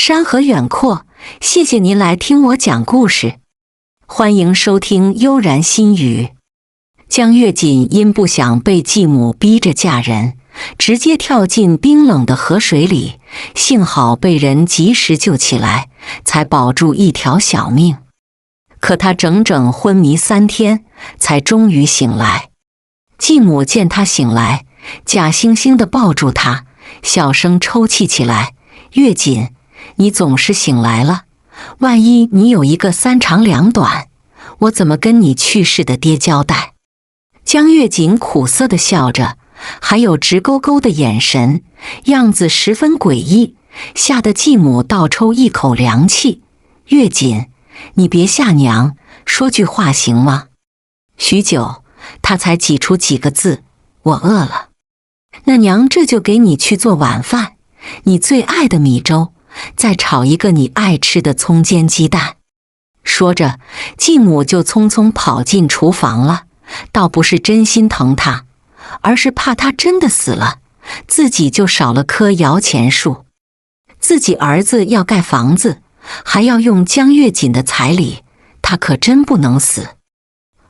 山河远阔，谢谢您来听我讲故事。欢迎收听悠然心语。江月锦因不想被继母逼着嫁人，直接跳进冰冷的河水里，幸好被人及时救起来，才保住一条小命。可他整整昏迷3天，才终于醒来。继母见他醒来，假惺惺地抱住他，小声抽泣起来：“月锦，你总是醒来了，万一你有一个3长2短，我怎么跟你去世的爹交代？”江月锦苦涩地笑着，还有直勾勾的眼神，样子十分诡异，吓得继母倒抽一口凉气：“月锦，你别吓娘，说句话行吗？”许久，他才挤出几个字：“我饿了。”“那娘这就给你去做晚饭，你最爱的米粥，再炒一个你爱吃的葱煎鸡蛋。”说着，继母就匆匆跑进厨房了，倒不是真心疼他，而是怕他真的死了，自己就少了棵摇钱树。自己儿子要盖房子，还要用江月锦的彩礼，他可真不能死。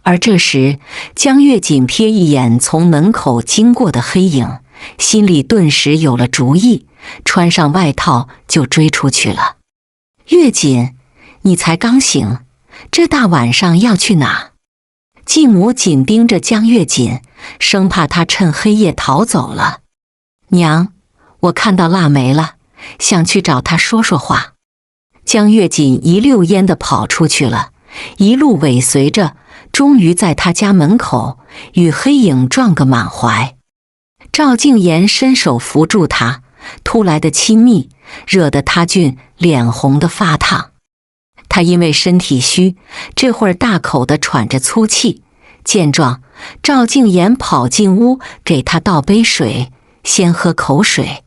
而这时，江月锦瞥一眼从门口经过的黑影，心里顿时有了主意，穿上外套就追出去了。“月锦，你才刚醒，这大晚上要去哪？”继母紧盯着江月锦，生怕他趁黑夜逃走了。“娘，我看到腊梅了，想去找她说说话。”江月锦一溜烟地跑出去了，一路尾随着，终于在他家门口与黑影撞个满怀。赵静言伸手扶住他，突来的亲密惹得他俊脸红得发烫。他因为身体虚，这会儿大口地喘着粗气。见状，赵静言跑进屋给他倒杯水，先喝口水。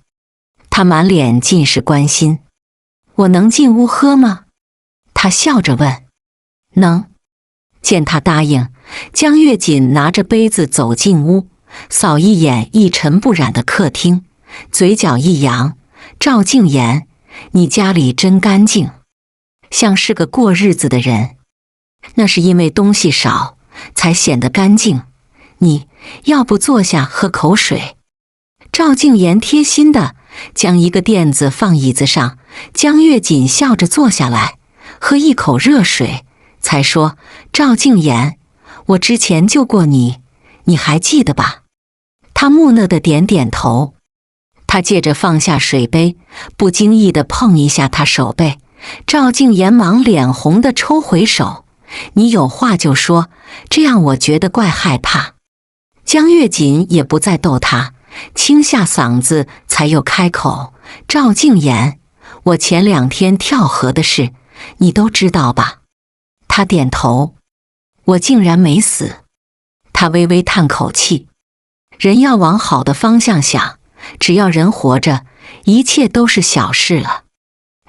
他满脸尽是关心：“我能进屋喝吗？”他笑着问。“能。”见他答应，江月锦拿着杯子走进屋，扫一眼一尘不染的客厅，嘴角一扬：“赵静言，你家里真干净，像是个过日子的人。那是因为东西少，才显得干净。你要不坐下喝口水？”赵静言贴心地将一个垫子放椅子上，江月锦笑着坐下来，喝一口热水，才说：“赵静言，我之前救过你，你还记得吧？”他木讷地点点头。他借着放下水杯，不经意地碰一下他手背，赵静言忙脸红地抽回手：“你有话就说，这样我觉得怪害怕。”江月锦也不再逗他，清下嗓子才又开口：“赵静言，我前2天跳河的事，你都知道吧？”他点头：“我竟然没死。”他微微叹口气：“人要往好的方向想，只要人活着，一切都是小事了。”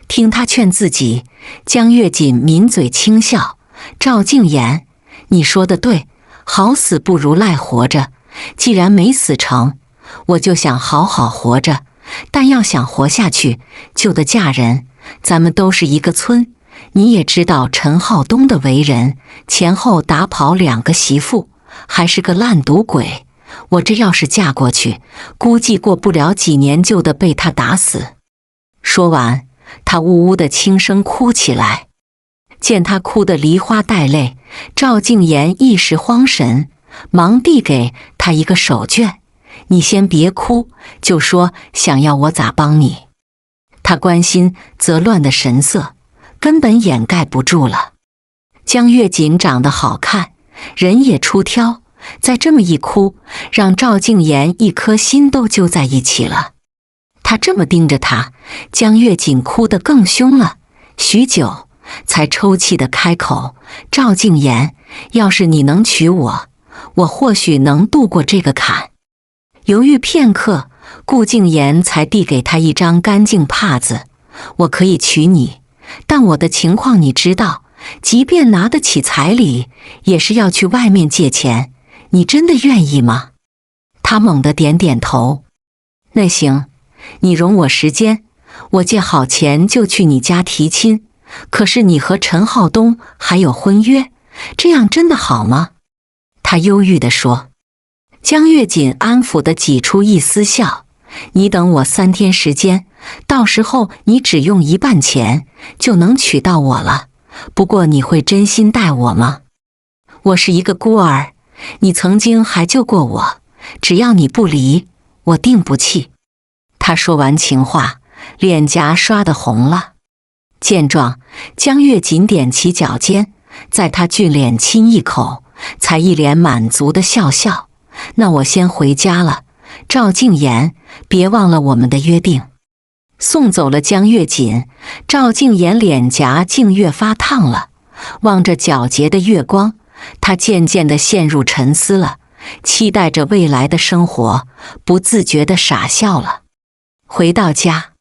听他劝自己，江月锦抿嘴轻笑：“赵静言，你说的对，好死不如赖活着。既然没死成，我就想好好活着，但要想活下去，就得嫁人。咱们都是一个村，你也知道陈浩东的为人，前后打跑2个媳妇，还是个烂赌鬼。我这要是嫁过去，估计过不了几年就得被他打死。”说完，他呜呜地轻声哭起来。见他哭得梨花带泪，赵静言一时慌神，忙递给他一个手绢：“你先别哭，就说想要我咋帮你。”他关心则乱的神色根本掩盖不住了。江月锦长得好看，人也出挑，再这么一哭，让赵静言一颗心都揪在一起了。他这么盯着他，江月锦哭得更凶了，许久才抽泣地开口：“赵静言，要是你能娶我，我或许能度过这个坎。”犹豫片刻，顾静言才递给他一张干净帕子：“我可以娶你，但我的情况你知道，即便拿得起彩礼，也是要去外面借钱，你真的愿意吗？”他猛地点点头：“那行，你容我时间，我借好钱就去你家提亲，可是你和陈浩东还有婚约，这样真的好吗？他忧郁地说。江月锦安抚地挤出一丝笑，你等我3天时间，到时候你只用1半钱就能娶到我了。不过你会真心待我吗？我是一个孤儿，你曾经还救过我，只要你不离，我定不弃。他说完情话，脸颊刷得红了。见状，江月锦踮起脚尖，在他俊脸亲一口，才一脸满足的笑笑。那我先回家了，赵静言，别忘了我们的约定。送走了江月锦，赵静言脸颊竟越发烫了，望着皎洁的月光，他渐渐地陷入沉思了，期待着未来的生活，不自觉地傻笑了。回到家，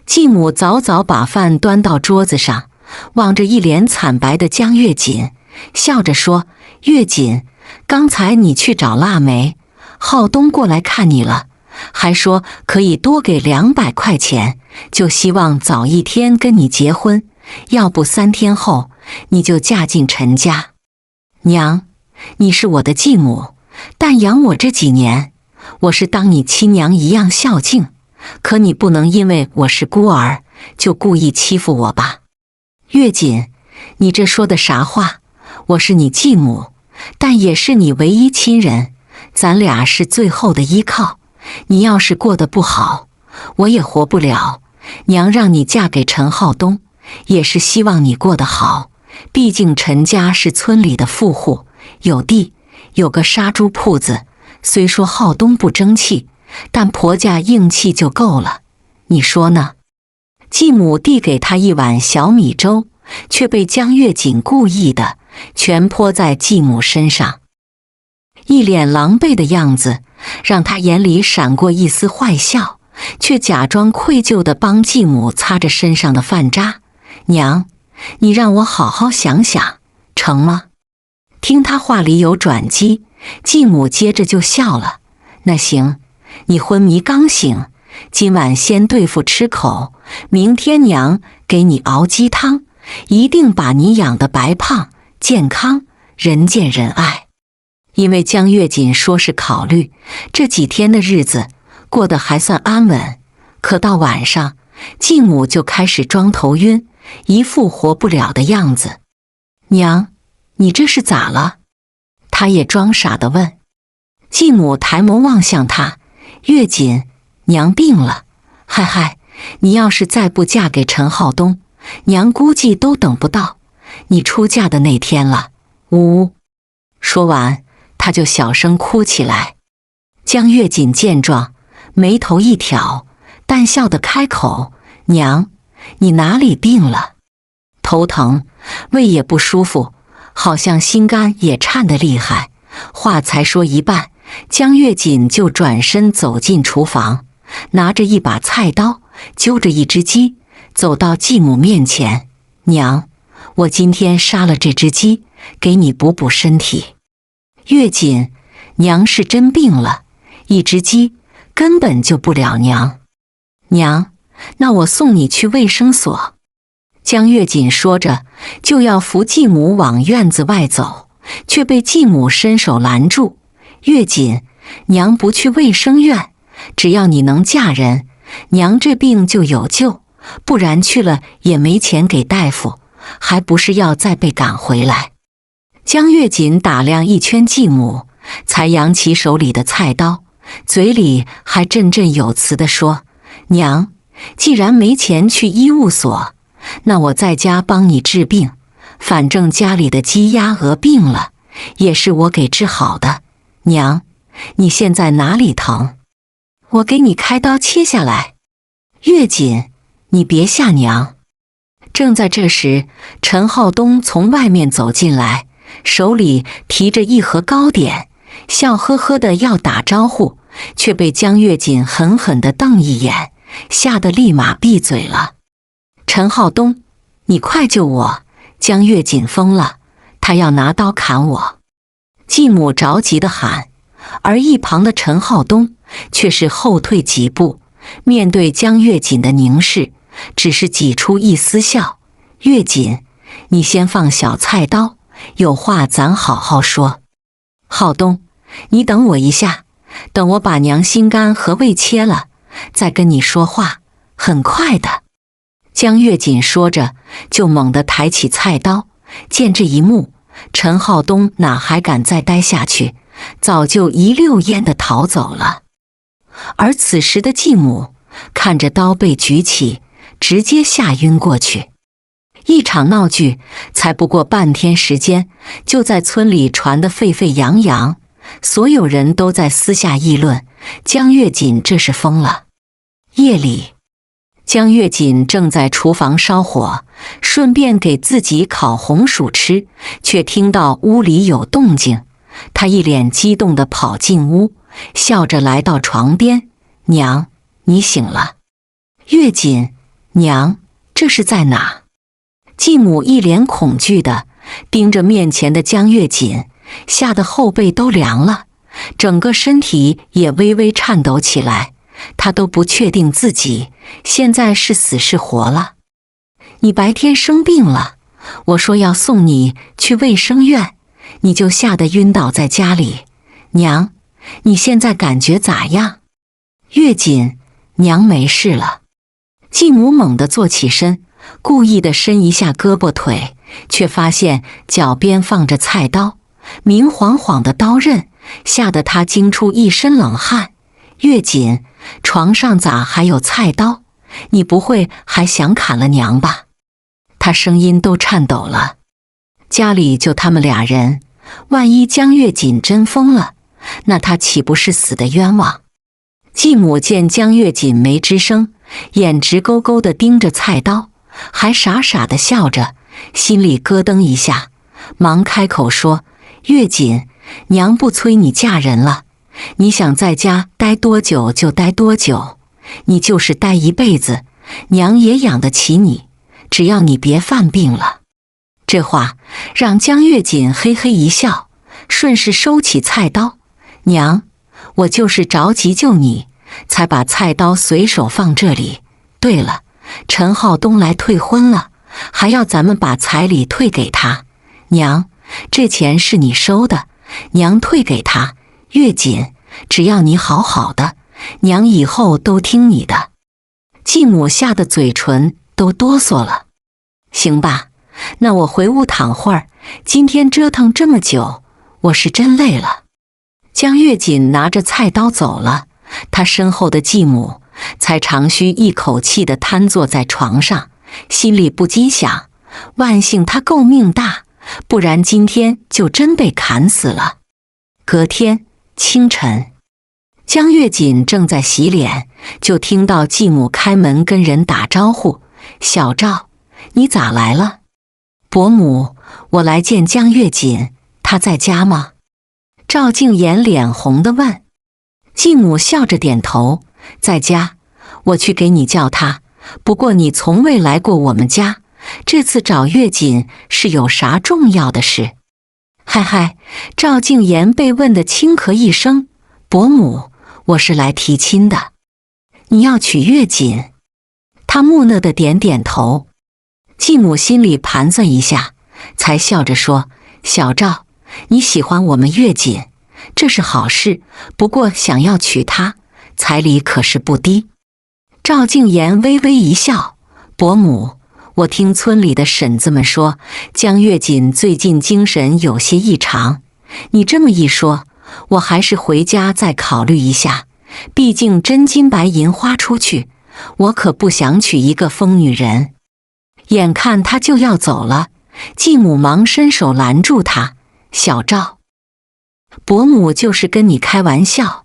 继母早早把饭端到桌子上，望着一脸惨白的江月锦，笑着说：月锦，刚才你去找腊梅，浩东过来看你了，还说可以多给200块钱，就希望早一天跟你结婚，要不3天后你就嫁进陈家。娘，你是我的继母，但养我这几年，我是当你亲娘一样孝敬，可你不能因为我是孤儿，就故意欺负我吧。月锦，你这说的啥话？我是你继母，但也是你唯一亲人，咱俩是最后的依靠。你要是过得不好，我也活不了。娘让你嫁给陈浩东，也是希望你过得好。毕竟陈家是村里的富户，有地，有个杀猪铺子。虽说浩东不争气，但婆家硬气就够了。你说呢？继母递给他一碗小米粥，却被江月锦故意的全泼在继母身上，一脸狼狈的样子让他眼里闪过一丝坏笑，却假装愧疚地帮继母擦着身上的饭渣。娘，你让我好好想想，成吗？听他话里有转机，继母接着就笑了。那行，你昏迷刚醒，今晚先对付吃口，明天娘给你熬鸡汤，一定把你养得白胖健康，人见人爱。因为江月锦说是考虑这几天的日子过得还算安稳，可到晚上，继母就开始装头晕，一副活不了的样子。娘，你这是咋了？他也装傻地问。继母抬眸望向他，月锦，娘病了。嗨嗨，你要是再不嫁给陈浩东，娘估计都等不到你出嫁的那天了。呜呜。说完，他就小声哭起来。江月锦见状，眉头一挑，淡笑地开口：娘，你哪里病了？头疼，胃也不舒服，好像心肝也颤得厉害。话才说一半，江月锦就转身走进厨房，拿着一把菜刀，揪着一只鸡，走到继母面前：娘，我今天杀了这只鸡，给你补补身体。月锦，娘是真病了，一只鸡根本救不了娘。娘，那我送你去卫生所。江月锦说着，就要扶继母往院子外走，却被继母伸手拦住。月锦，娘不去卫生院，只要你能嫁人，娘这病就有救，不然去了也没钱给大夫，还不是要再被赶回来。江月锦打量一圈继母，才扬起手里的菜刀，嘴里还振振有词地说：娘，既然没钱去医务所，那我在家帮你治病，反正家里的鸡鸭鹅病了，也是我给治好的。娘，你现在哪里疼？我给你开刀切下来。月锦，你别吓娘。正在这时，陈浩东从外面走进来，手里提着一盒糕点，笑呵呵的要打招呼，却被江月锦狠狠地瞪一眼，吓得立马闭嘴了。陈浩东，你快救我！江月锦疯了，他要拿刀砍我！继母着急地喊，而一旁的陈浩东却是后退几步，面对江月锦的凝视，只是挤出一丝笑。月锦，你先放小菜刀，有话咱好好说。浩东，你等我一下，等我把娘心肝和胃切了，再跟你说话，很快的。江月锦说着，就猛地抬起菜刀。见这一幕，陈浩东哪还敢再待下去，早就一溜烟地逃走了。而此时的继母看着刀被举起，直接吓晕过去。一场闹剧才不过半天时间，就在村里传得沸沸扬扬，所有人都在私下议论江月锦这是疯了。夜里，江月锦正在厨房烧火，顺便给自己烤红薯吃，却听到屋里有动静。他一脸激动地跑进屋，笑着来到床边：“娘，你醒了。”月锦，娘，这是在哪？继母一脸恐惧地盯着面前的江月锦，吓得后背都凉了，整个身体也微微颤抖起来。他都不确定自己现在是死是活了。你白天生病了，我说要送你去卫生院，你就吓得晕倒在家里。娘，你现在感觉咋样？月锦，娘没事了。继母猛地坐起身，故意地伸一下胳膊腿，却发现脚边放着菜刀，明晃晃的刀刃，吓得他惊出一身冷汗。月锦，床上咋还有菜刀？你不会还想砍了娘吧？他声音都颤抖了。家里就他们俩人，万一江月锦真疯了，那他岂不是死得冤枉？继母见江月锦没吱声，眼直勾勾地盯着菜刀，还傻傻地笑着，心里咯噔一下，忙开口说：“月锦，娘不催你嫁人了，你想在家待多久就待多久，你就是待一辈子，娘也养得起你，只要你别犯病了。”这话让江月锦嘿嘿一笑，顺势收起菜刀：“娘，我就是着急救你，才把菜刀随手放这里。对了，陈浩东来退婚了，还要咱们把彩礼退给他。娘，这钱是你收的，娘退给他。月锦，只要你好好的，娘以后都听你的。”继母吓得嘴唇都哆嗦了。行吧，那我回屋躺会儿，今天折腾这么久，我是真累了。江月锦拿着菜刀走了，他身后的继母才长吁一口气地瘫坐在床上，心里不禁想：万幸他够命大，不然今天就真被砍死了。隔天清晨，江月锦正在洗脸，就听到继母开门跟人打招呼：“小赵，你咋来了？”“伯母，我来见江月锦，她在家吗？”赵静言脸红地问。继母笑着点头：“在家，我去给你叫她。不过你从未来过我们家，这次找月锦是有啥重要的事？”嗨嗨，赵静言被问得轻咳一声：“伯母，我是来提亲的。”“你要娶月锦？”他木讷地点点头。继母心里盘算一下，才笑着说：“小赵，你喜欢我们月锦，这是好事，不过想要娶她，彩礼可是不低。”赵静言微微一笑：“伯母，我听村里的婶子们说，江月锦最近精神有些异常。你这么一说，我还是回家再考虑一下。毕竟真金白银花出去，我可不想娶一个疯女人。”眼看他就要走了，继母忙伸手拦住他：“小赵，伯母就是跟你开玩笑，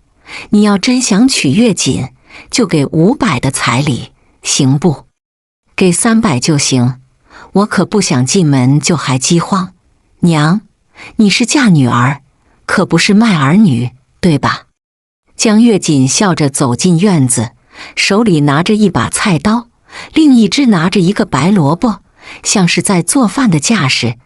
你要真想娶月锦，就给500的彩礼，行不？给300就行，我可不想进门就还饥荒。娘，你是嫁女儿，可不是卖儿女，对吧？”江月锦笑着走进院子，手里拿着一把菜刀，另一只拿着一个白萝卜，像是在做饭的架势，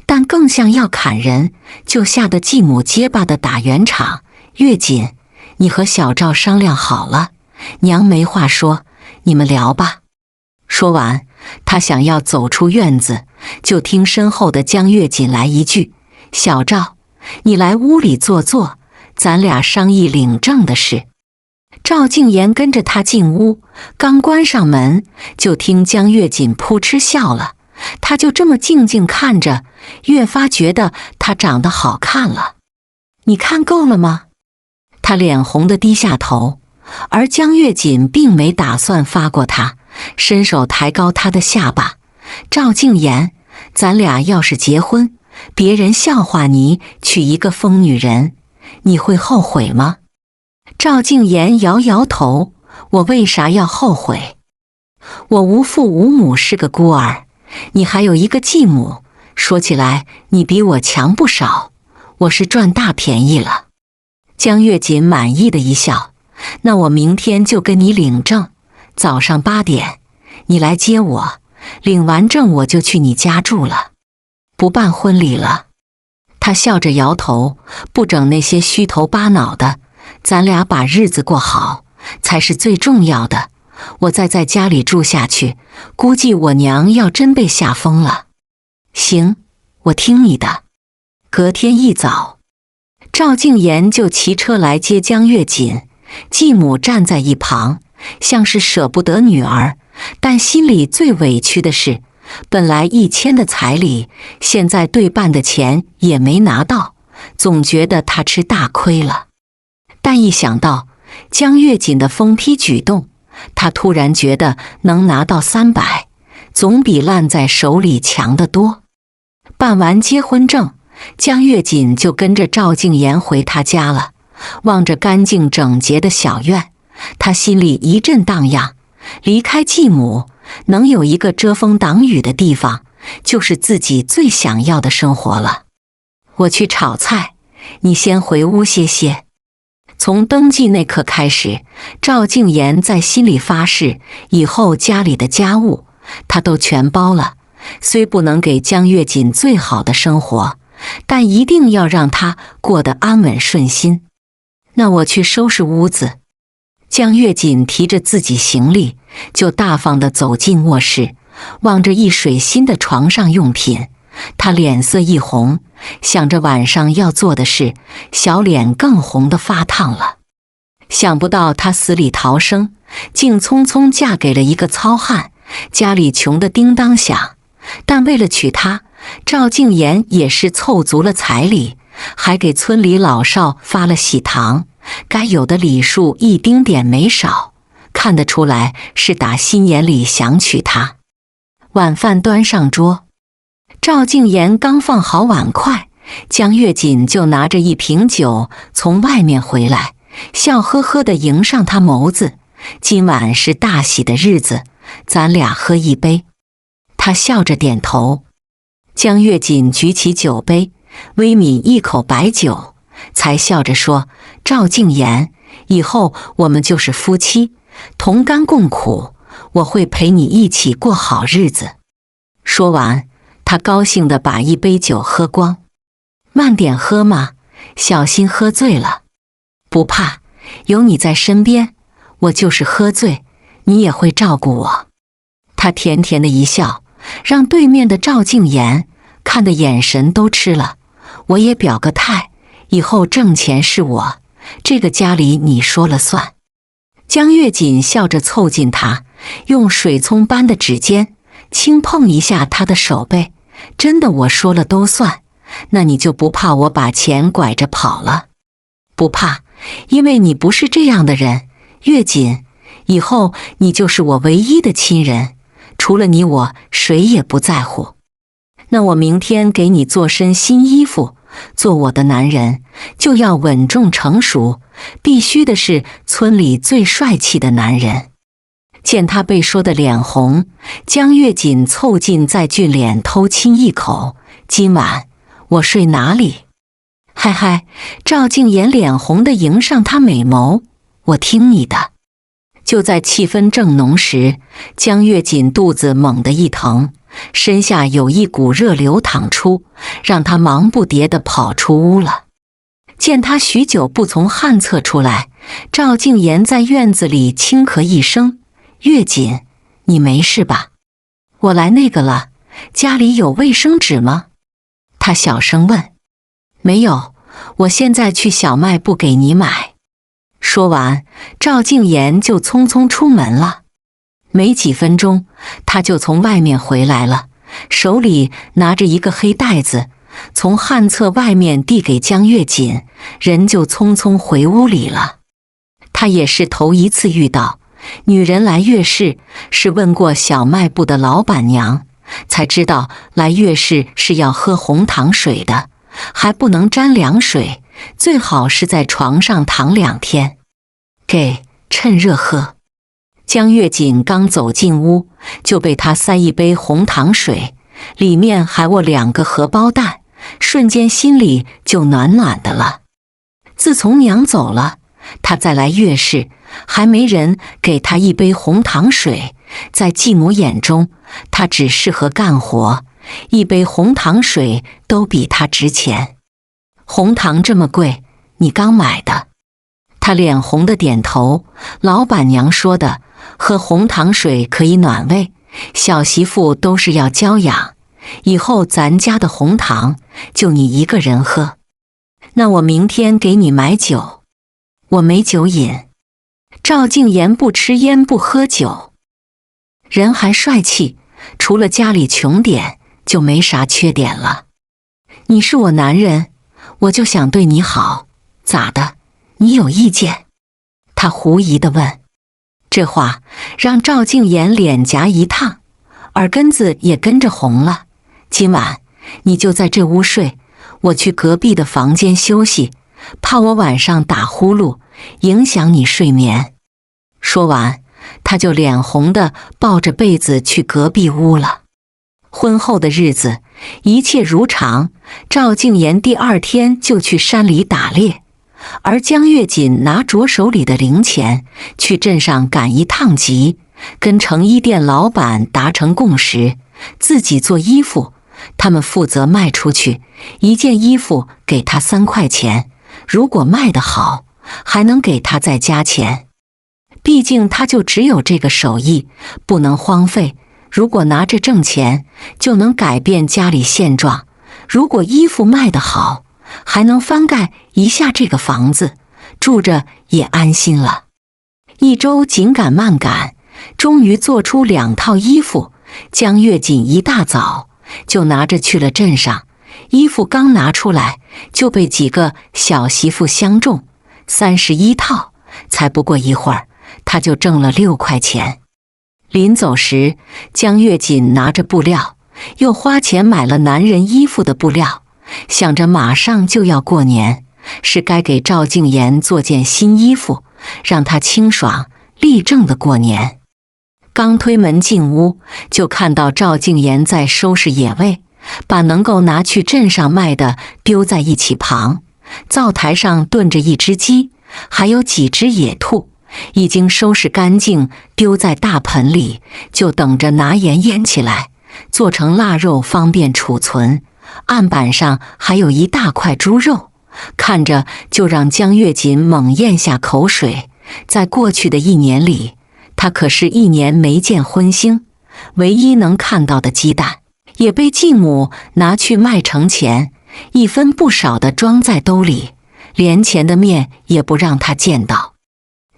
但更像要砍人，就吓得继母结巴的打圆场：“月锦，你和小赵商量好了，娘没话说，你们聊吧。说完，他想要走出院子，就听身后的江月锦来一句：小赵，你来屋里坐坐，咱俩商议领证的事。赵静言跟着他进屋，刚关上门，就听江月锦扑哧笑了。他就这么静静看着，越发觉得他长得好看了。你看够了吗？他脸红的低下头，而江月锦并没打算发过他，伸手抬高他的下巴。赵静言，咱俩要是结婚，别人笑话你娶一个疯女人，你会后悔吗？赵静言摇摇头，我为啥要后悔？我无父无母，是个孤儿，你还有一个继母，说起来你比我强不少，我是赚大便宜了。江月锦满意的一笑，那我明天就跟你领证，早上8点你来接我，领完证我就去你家住了，不办婚礼了。他笑着摇头，不整那些虚头巴脑的，咱俩把日子过好才是最重要的。我再在家里住下去，估计我娘要真被吓疯了。行，我听你的。隔天一早，赵静言就骑车来接江月锦，继母站在一旁，像是舍不得女儿，但心里最委屈的是，本来1000的彩礼，现在对半的钱也没拿到，总觉得他吃大亏了。但一想到江月锦的疯批举动，他突然觉得能拿到300，总比烂在手里强得多。办完结婚证，江月锦就跟着赵静言回他家了。望着干净整洁的小院，他心里一阵荡漾。离开继母，能有一个遮风挡雨的地方，就是自己最想要的生活了。我去炒菜，你先回屋歇歇。从登记那刻开始，赵静言在心里发誓，以后家里的家务他都全包了。虽不能给江月锦最好的生活，但一定要让她过得安稳顺心。那我去收拾屋子。江月锦提着自己行李，就大方地走进卧室，望着一水新的床上用品，他脸色一红，想着晚上要做的事，小脸更红得发烫了。想不到她死里逃生，竟匆匆嫁给了一个糙汉，家里穷得叮当响。但为了娶她，赵静言也是凑足了彩礼，还给村里老少发了喜糖，该有的礼数一丁点没少，看得出来是打心眼里想娶她。晚饭端上桌，赵静言刚放好碗筷，江月锦就拿着一瓶酒从外面回来，笑呵呵地迎上他眸子。今晚是大喜的日子，咱俩喝一杯。他笑着点头。江月锦举起酒杯，微抿一口白酒，才笑着说：赵静言，以后我们就是夫妻，同甘共苦，我会陪你一起过好日子。说完，他高兴地把一杯酒喝光。慢点喝嘛，小心喝醉了。不怕，有你在身边，我就是喝醉，你也会照顾我。他甜甜的一笑，让对面的赵静言看的眼神都吃了。我也表个态，以后挣钱是我，这个家里你说了算。江月锦笑着凑近他，用水葱般的指尖轻碰一下他的手背。真的我说了都算，那你就不怕我把钱拐着跑了？不怕，因为你不是这样的人。月锦，以后你就是我唯一的亲人，除了你我谁也不在乎。那我明天给你做身新衣服，做我的男人就要稳重成熟，必须的是村里最帅气的男人。见他被说得脸红，江月锦凑近在俊脸偷亲一口。今晚我睡哪里？嗨嗨，赵静言脸红地迎上他美眸，我听你的。就在气氛正浓时，江月锦肚子猛地一疼，身下有一股热流淌出，让他忙不迭地跑出屋了。见他许久不从旱厕出来，赵静言在院子里轻咳一声：“月锦，你没事吧？我来那个了，家里有卫生纸吗？”他小声问。没有，我现在去小卖部给你买。说完，赵静言就匆匆出门了。没几分钟，他就从外面回来了，手里拿着一个黑袋子，从旱厕外面递给江月锦，人就匆匆回屋里了。他也是头一次遇到女人来月市，是问过小卖部的老板娘，才知道来月市是要喝红糖水的，还不能沾凉水，最好是在床上躺2天。给，趁热喝。江月锦刚走进屋，就被他塞一杯红糖水，里面还握2个荷包蛋，瞬间心里就暖暖的了。自从娘走了，他再来月市，还没人给他一杯红糖水，在继母眼中，他只适合干活，一杯红糖水都比他值钱。红糖这么贵，你刚买的？他脸红的点头。老板娘说的，喝红糖水可以暖胃，小媳妇都是要娇养，以后咱家的红糖就你一个人喝。那我明天给你买酒。我没酒瘾。赵静言不吃烟不喝酒，人还帅气，除了家里穷点就没啥缺点了。你是我男人，我就想对你好，咋的？你有意见？他狐疑地问。这话让赵静言脸颊一烫，耳根子也跟着红了。今晚你就在这屋睡，我去隔壁的房间休息，怕我晚上打呼噜影响你睡眠。说完，他就脸红的抱着被子去隔壁屋了。婚后的日子一切如常，赵静言第2天就去山里打猎，而江月锦拿着手里的零钱去镇上赶一趟集，跟成衣店老板达成共识，自己做衣服，他们负责卖出去，一件衣服给他3块钱，如果卖得好，还能给他再加钱。毕竟他就只有这个手艺，不能荒废，如果拿着挣钱，就能改变家里现状，如果衣服卖得好，还能翻盖一下这个房子，住着也安心了。1周紧赶慢赶，终于做出2套衣服。江月锦一大早就拿着去了镇上，衣服刚拿出来就被几个小媳妇相中，31套，才不过一会儿，他就挣了6块钱。临走时，江月锦拿着布料，又花钱买了男人衣服的布料，想着马上就要过年，是该给赵静言做件新衣服，让她清爽立正的过年。刚推门进屋，就看到赵静言在收拾野味，把能够拿去镇上卖的丢在一起旁。灶台上炖着1只鸡，还有几只野兔，已经收拾干净，丢在大盆里，就等着拿盐腌起来，做成腊肉方便储存。案板上还有一大块猪肉，看着就让江月锦猛咽下口水。在过去的1年里，他可是1年没见荤腥，唯一能看到的鸡蛋也被继母拿去卖成钱，一分不少的装在兜里，连钱的面也不让他见到。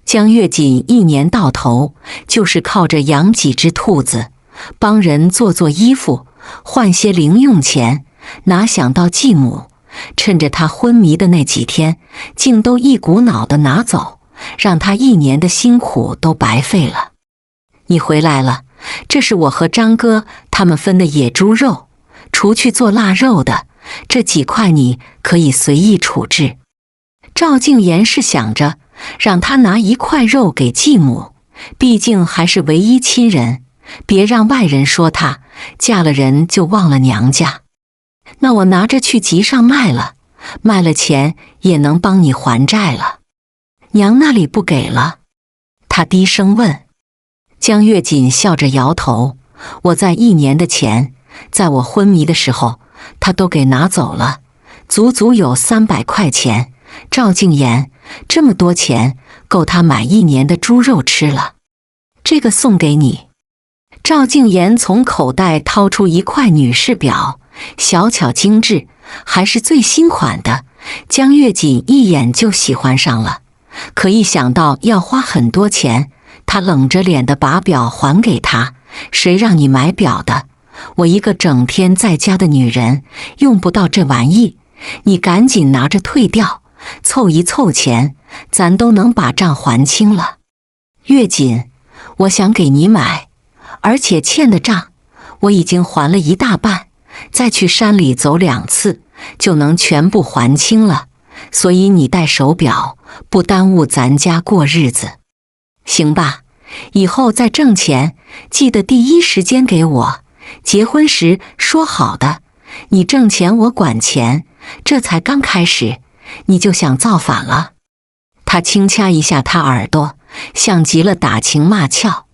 江月锦1年到头就是靠着养几只兔子，帮人做衣服，换些零用钱，哪想到继母趁着他昏迷的那几天，竟都一股脑的拿走，让他1年的辛苦都白费了。你回来了，这是我和张哥他们分的野猪肉，除去做腊肉的，这几块你可以随意处置。赵静言是想着让他拿1块肉给继母，毕竟还是唯一亲人，别让外人说他嫁了人就忘了娘家。那我拿着去集上卖了，卖了钱也能帮你还债了。娘那里不给了？他低声问。江月锦笑着摇头，我在1年的钱，在我昏迷的时候他都给拿走了，足足有300块钱，赵静言，这么多钱够他买1年的猪肉吃了，这个送给你。赵静言从口袋掏出一块女士表，小巧精致，还是最新款的。江月锦一眼就喜欢上了，可一想到要花很多钱，他冷着脸的把表还给他。谁让你买表的？我一个整天在家的女人，用不到这玩意，你赶紧拿着退掉，凑一凑钱，咱都能把账还清了。月锦，我想给你买，而且欠的账我已经还了一大半，再去山里走2次就能全部还清了，所以你戴手表不耽误咱家过日子，行吧？以后再挣钱记得第一时间给我，结婚时说好的，你挣钱我管钱，这才刚开始你就想造反了。他轻掐一下他耳朵，像极了打情骂俏，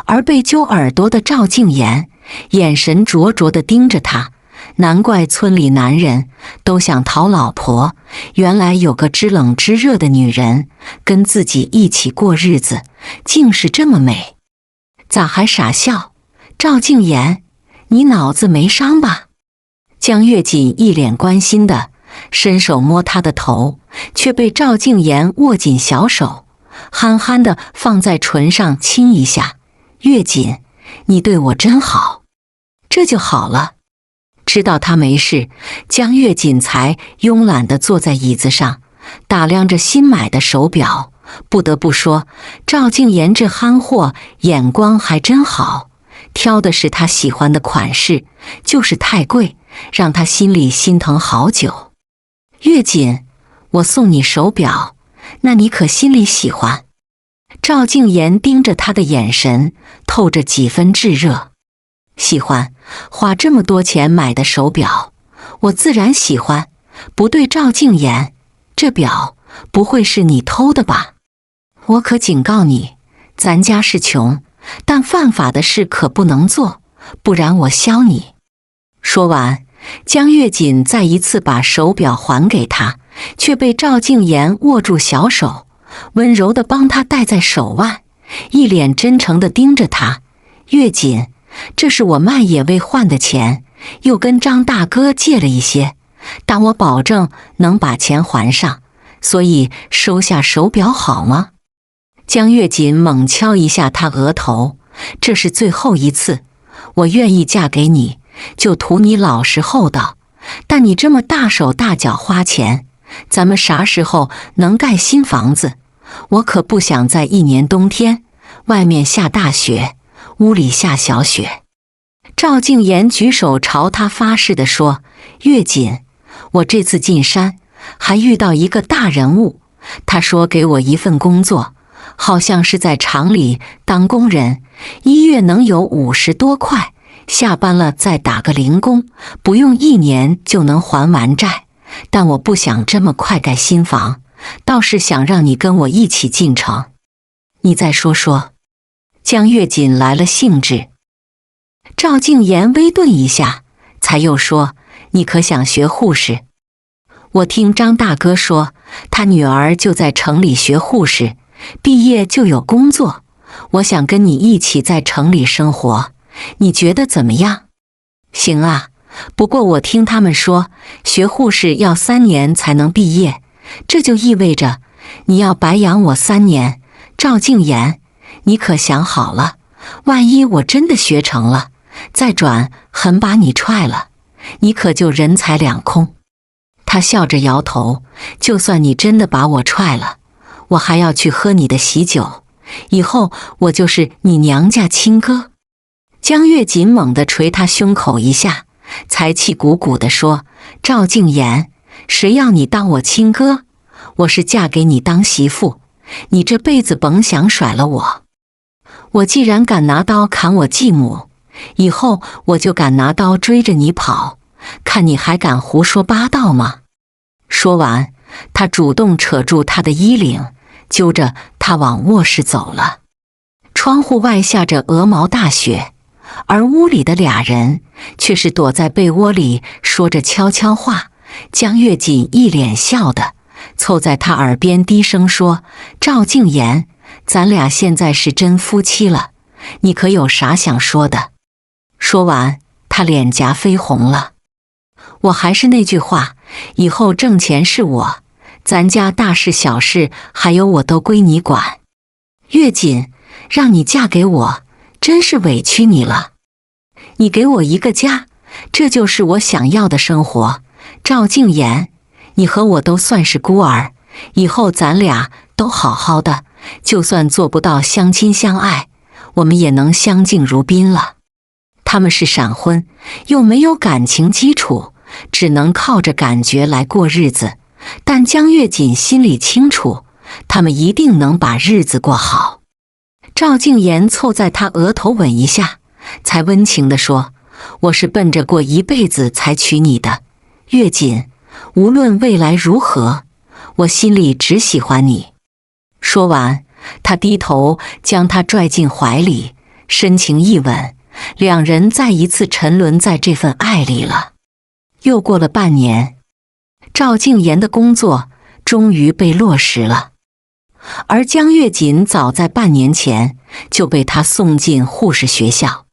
而被揪耳朵的赵静言眼神灼灼地盯着他，难怪村里男人都想讨老婆，原来有个知冷知热的女人跟自己一起过日子，竟是这么美。咋还傻笑？赵静言，你脑子没伤吧？江月锦一脸关心的伸手摸他的头，却被赵静言握紧小手，憨憨地放在唇上亲一下。月锦，你对我真好。这就好了。知道他没事，江月锦才慵懒地坐在椅子上，打量着新买的手表。不得不说，赵静言这憨货眼光还真好，挑的是他喜欢的款式，就是太贵，让他心里心疼好久。月锦，我送你手表，那你可心里喜欢？赵静言盯着他的眼神透着几分炙热。喜欢，花这么多钱买的手表，我自然喜欢。不对，赵静言，这表不会是你偷的吧？我可警告你，咱家是穷，但犯法的事可不能做，不然我削你。说完，江月锦再一次把手表还给他，却被赵静言握住小手，温柔地帮他戴在手腕，一脸真诚地盯着他。月锦，这是我卖野味换的钱，又跟张大哥借了一些，但我保证能把钱还上，所以收下手表好吗？江月锦猛敲一下他额头，这是最后一次，我愿意嫁给你，就图你老实厚道，但你这么大手大脚花钱，咱们啥时候能盖新房子？我可不想在1年冬天，外面下大雪，屋里下小雪。赵静言举手朝他发誓地说，月锦，我这次进山还遇到一个大人物，他说给我一份工作，好像是在厂里当工人，1月能有50多块，下班了再打个零工，不用1年就能还完债。但我不想这么快盖新房，倒是想让你跟我一起进城。你再说说。江月锦来了兴致。赵静言微顿一下，才又说，你可想学护士？我听张大哥说，他女儿就在城里学护士，毕业就有工作，我想跟你一起在城里生活，你觉得怎么样？行啊，不过我听他们说，学护士要3年才能毕业，这就意味着你要白养我3年。赵静言，你可想好了，万一我真的学成了，再转狠把你踹了，你可就人财两空。他笑着摇头，就算你真的把我踹了，我还要去喝你的喜酒，以后我就是你娘家亲哥。江月锦猛地捶他胸口一下，才气鼓鼓地说，赵静言，谁要你当我亲哥？我是嫁给你当媳妇，你这辈子甭想甩了我。我既然敢拿刀砍我继母，以后我就敢拿刀追着你跑，看你还敢胡说八道吗？说完，他主动扯住他的衣领，揪着他往卧室走了。窗户外下着鹅毛大雪，而屋里的俩人却是躲在被窝里说着悄悄话。江月锦一脸笑的凑在他耳边低声说：“赵静言，咱俩现在是真夫妻了，你可有啥想说的？”说完，他脸颊绯红了。我还是那句话，以后挣钱是我，咱家大事小事还有我都归你管。月锦，让你嫁给我，真是委屈你了。你给我一个家，这就是我想要的生活。赵静言，你和我都算是孤儿，以后咱俩都好好的，就算做不到相亲相爱，我们也能相敬如宾了。他们是闪婚，又没有感情基础，只能靠着感觉来过日子。但江月锦心里清楚，他们一定能把日子过好。赵静言凑在他额头吻一下，才温情地说：“我是奔着过一辈子才娶你的，月锦，无论未来如何，我心里只喜欢你。”说完，他低头将她拽进怀里，深情一吻，两人再一次沉沦在这份爱里了。又过了半年，赵静言的工作终于被落实了，而江月锦早在半年前就被他送进护士学校。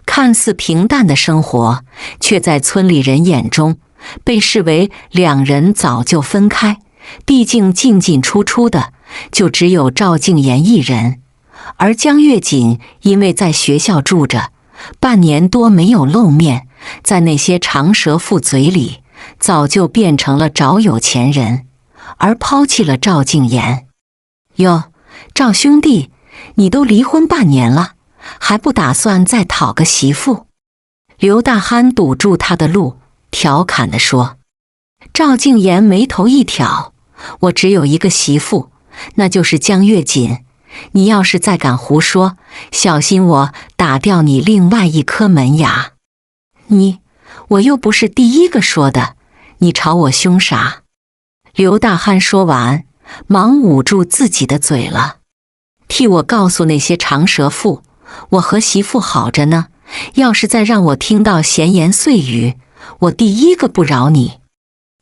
看似平淡的生活，却在村里人眼中被视为两人早就分开，毕竟进进出出的就只有赵静言一人，而江月锦因为在学校住着，半年多没有露面，在那些长舌妇嘴里早就变成了找有钱人，而抛弃了赵静言。哟，赵兄弟，你都离婚半年了，还不打算再讨个媳妇？刘大憨堵住他的路，调侃地说。赵静言眉头一挑：“我只有一个媳妇，那就是江月锦。你要是再敢胡说，小心我打掉你另外一颗门牙。”我又不是第一个说的，你朝我凶啥？刘大憨说完，忙捂住自己的嘴了。替我告诉那些长舌妇，我和媳妇好着呢，要是再让我听到闲言碎语，我第一个不饶你。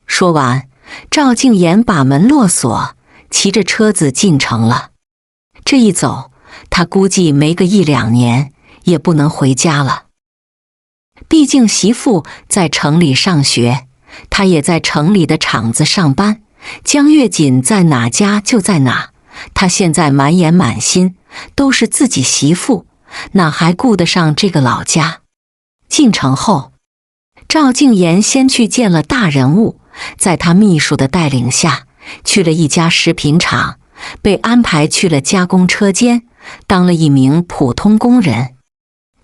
说完，赵静言把门落锁，骑着车子进城了。这一走，他估计没个1-2年也不能回家了。毕竟媳妇在城里上学，他也在城里的厂子上班，江月锦在哪家就在哪。他现在满眼满心都是自己媳妇，哪还顾得上这个老家？进城后，赵静言先去见了大人物，在他秘书的带领下，去了一家食品厂，被安排去了加工车间，当了一名普通工人。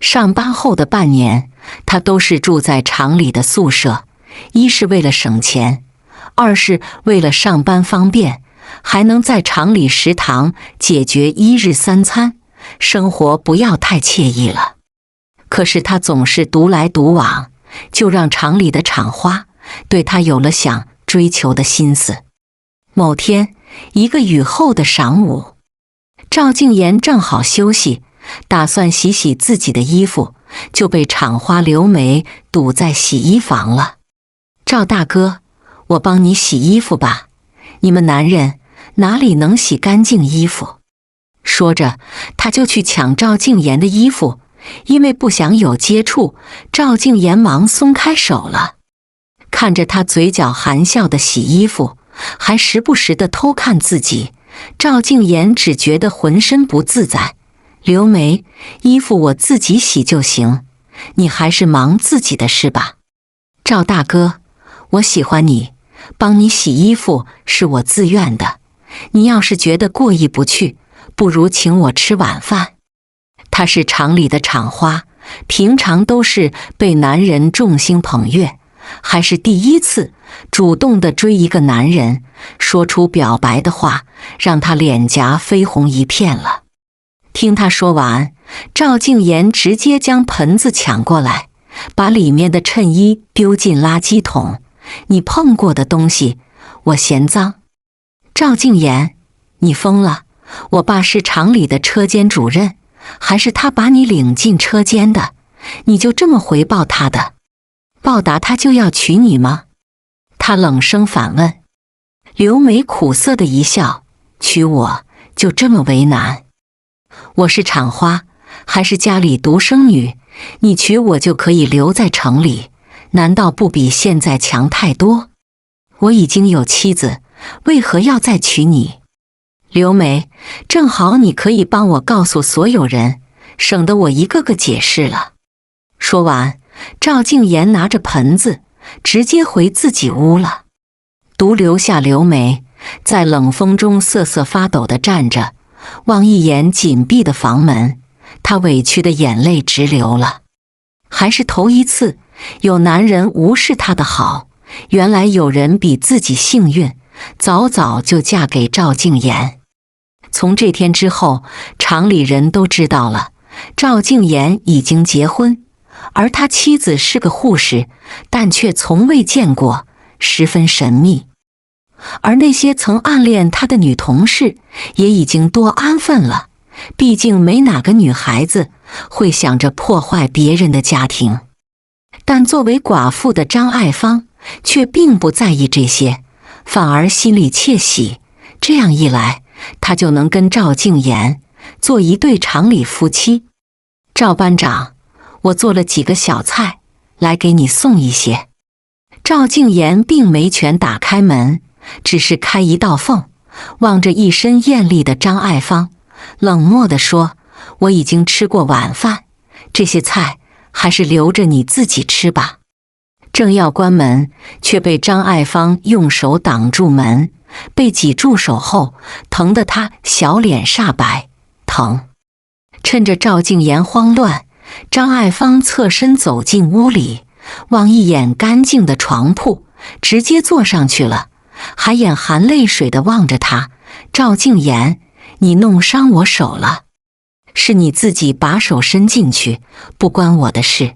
上班后的半年，他都是住在厂里的宿舍，一是为了省钱，二是为了上班方便，还能在厂里食堂解决1日3餐，生活不要太惬意了。可是他总是独来独往，就让厂里的厂花对他有了想追求的心思。某天，一个雨后的晌午，赵静言正好休息，打算洗洗自己的衣服，就被厂花刘梅堵在洗衣房了。赵大哥，我帮你洗衣服吧，你们男人哪里能洗干净衣服？说着，他就去抢赵静言的衣服，因为不想有接触，赵静言忙松开手了。看着他嘴角含笑的洗衣服，还时不时的偷看自己，赵静言只觉得浑身不自在。刘梅，衣服我自己洗就行，你还是忙自己的事吧。赵大哥，我喜欢你，帮你洗衣服是我自愿的，你要是觉得过意不去，不如请我吃晚饭。她是厂里的厂花，平常都是被男人众星捧月，还是第一次主动地追一个男人，说出表白的话，让他脸颊绯红一片了。听他说完，赵静言直接将盆子抢过来，把里面的衬衣丢进垃圾桶。你碰过的东西，我嫌脏。赵静言，你疯了？我爸是厂里的车间主任，还是他把你领进车间的？你就这么回报他的？报答他就要娶你吗？他冷声反问。刘梅苦涩的一笑，娶我就这么为难？我是厂花，还是家里独生女？你娶我就可以留在城里，难道不比现在强太多？我已经有妻子，为何要再娶你？刘梅，正好你可以帮我告诉所有人，省得我一个个解释了。说完，赵静言拿着盆子直接回自己屋了，独留下刘梅在冷风中瑟瑟发抖地站着，望一眼紧闭的房门，她委屈的眼泪直流了。还是头一次有男人无视她的好，原来有人比自己幸运，早早就嫁给赵静言。从这天之后，厂里人都知道了，赵静言已经结婚，而他妻子是个护士，但却从未见过，十分神秘。而那些曾暗恋他的女同事也已经多安分了，毕竟没哪个女孩子会想着破坏别人的家庭。但作为寡妇的张爱芳却并不在意这些，反而心里窃喜，这样一来，她就能跟赵静言做一对厂里夫妻。赵班长，我做了几个小菜，来给你送一些。赵静言并没全打开门，只是开一道缝，望着一身艳丽的张爱芳，冷漠地说，我已经吃过晚饭，这些菜还是留着你自己吃吧。正要关门，却被张爱芳用手挡住门，被挤住手后，疼得她小脸煞白，疼。趁着赵静言慌乱，张爱芳侧身走进屋里，望一眼干净的床铺，直接坐上去了，还眼含泪水地望着他。赵静言，你弄伤我手了，是你自己把手伸进去，不关我的事。